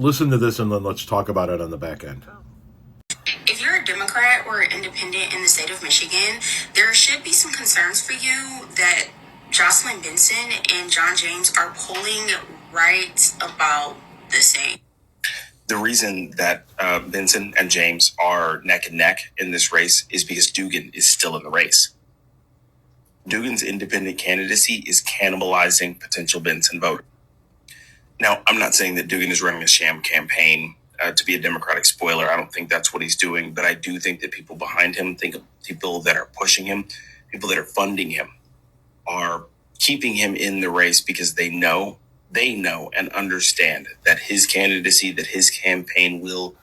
listen to this and then let's talk about it on the back end. If you're a Democrat or independent in the state of Michigan, there should be some concerns for you that Jocelyn Benson and John James are polling right about the same. The reason that Benson and James are neck and neck in this race is because Dugan is still in the race. Dugan's independent candidacy is cannibalizing potential Benson voters. Now, I'm not saying that Dugan is running a sham campaign to be a Democratic spoiler. I don't think that's what he's doing, but I do think that people behind him, think of people that are pushing him, people that are funding him, are keeping him in the race because they know and understand that his candidacy, that his campaign will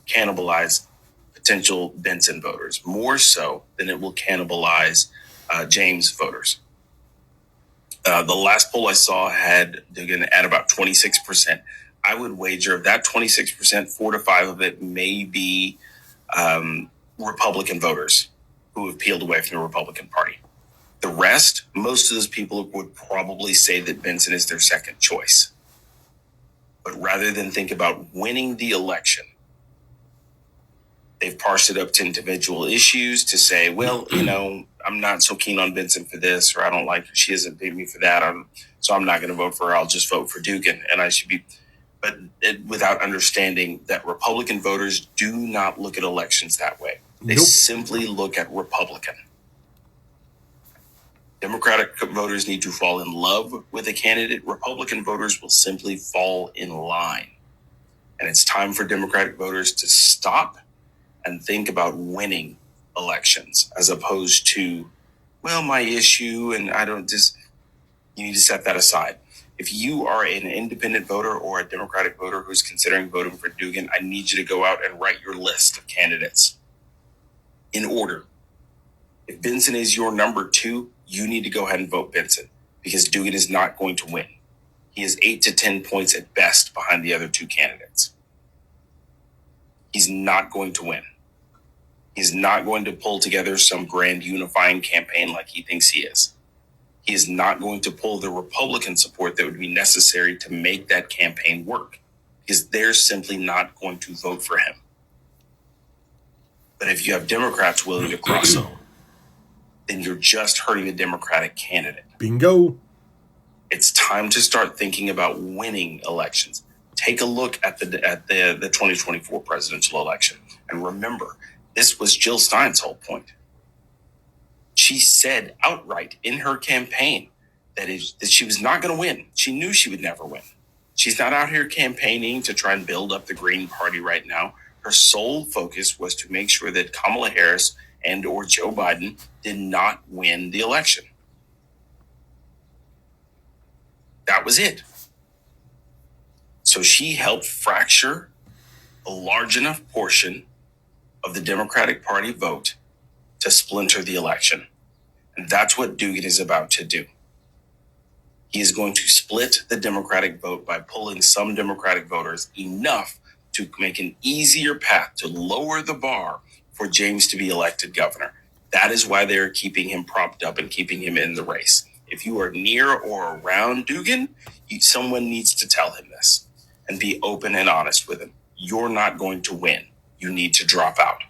cannibalize potential Benson voters more so than it will cannibalize James voters. The last poll I saw had Dugan at about 26%. I would wager of that 26%, 4 to 5 of it may be Republican voters who have peeled away from the Republican Party. The rest, most of those people would probably say that Benson is their second choice. But rather than think about winning the election, they've parsed it up to individual issues to say, well, I'm not so keen on Benson for this, or I don't like her. She hasn't paid me for that. So I'm not going to vote for her. I'll just vote for Dugan. And I should be, but without understanding that Republican voters do not look at elections that way. They simply look at Republican. Democratic voters need to fall in love with a candidate. Republican voters will simply fall in line. And it's time for Democratic voters to stop and think about winning elections as opposed to, well, my issue, and you need to set that aside. If you are an independent voter or a Democratic voter who's considering voting for Dugan, I need you to go out and write your list of candidates in order. If Benson is your number 2, you need to go ahead and vote Benson because Dugan is not going to win. He is 8 to 10 points at best behind the other 2 candidates. He's not going to win. He's not going to pull together some grand unifying campaign like he thinks he is. He is not going to pull the Republican support that would be necessary to make that campaign work because they're simply not going to vote for him. But if you have Democrats willing to cross over, then you're just hurting the Democratic candidate. Bingo. It's time to start thinking about winning elections. Take a look at the 2024 presidential election. And remember, this was Jill Stein's whole point. She said outright in her campaign that she was not going to win. She knew she would never win. She's not out here campaigning to try and build up the Green Party right now. Her sole focus was to make sure that Kamala Harris and or Joe Biden did not win the election. That was it. So she helped fracture a large enough portion of the Democratic Party vote to splinter the election. And that's what Dugan is about to do. He is going to split the Democratic vote by pulling some Democratic voters enough to make an easier path to lower the bar for James to be elected governor. That is why they're keeping him propped up and keeping him in the race. If you are near or around Dugan, someone needs to tell him this and be open and honest with him. You're not going to win. You need to drop out.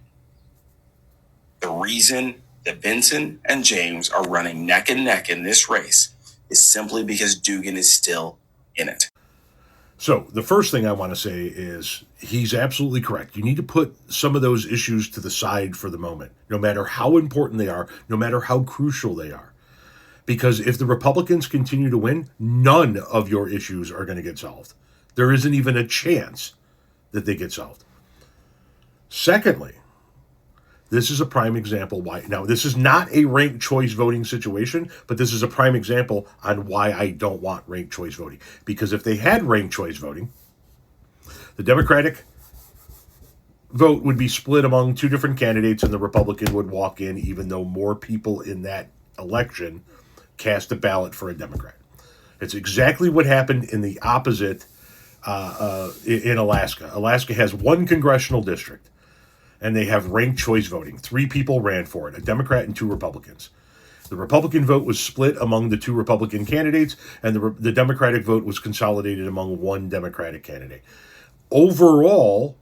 The reason that Benson and James are running neck and neck in this race is simply because Dugan is still in it. So the first thing I want to say is he's absolutely correct. You need to put some of those issues to the side for the moment, no matter how important they are, no matter how crucial they are. Because if the Republicans continue to win, none of your issues are going to get solved. There isn't even a chance that they get solved. Secondly, this is a prime example why. Now, this is not a ranked choice voting situation, but this is a prime example on why I don't want ranked choice voting. Because if they had ranked choice voting, the Democratic vote would be split among 2 different candidates and the Republican would walk in even though more people in that election cast a ballot for a Democrat. It's exactly what happened in the opposite in Alaska. Alaska has 1 congressional district. And they have ranked choice voting. 3 people ran for it, a Democrat and 2 Republicans. The Republican vote was split among the 2 Republican candidates, and the Democratic vote was consolidated among 1 Democratic candidate. overall,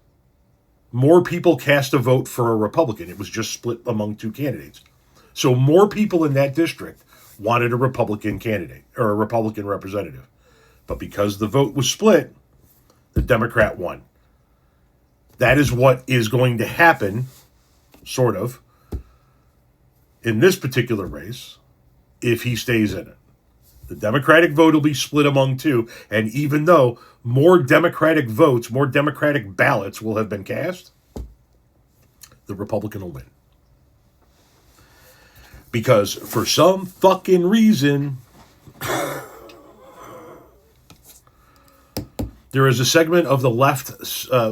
more people cast a vote for a Republican. It was just split among two candidates. So more people in that district wanted a Republican candidate or a Republican representative. But because the vote was split, the Democrat won. That is what is going to happen, sort of, in this particular race, if he stays in it. The Democratic vote will be split among two, and even though more Democratic votes, more Democratic ballots will have been cast, the Republican will win. Because for some fucking reason, there is a segment of the left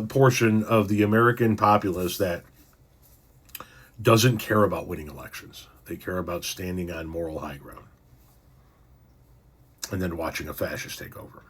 portion of the American populace that doesn't care about winning elections. They care about standing on moral high ground and then watching a fascist take over.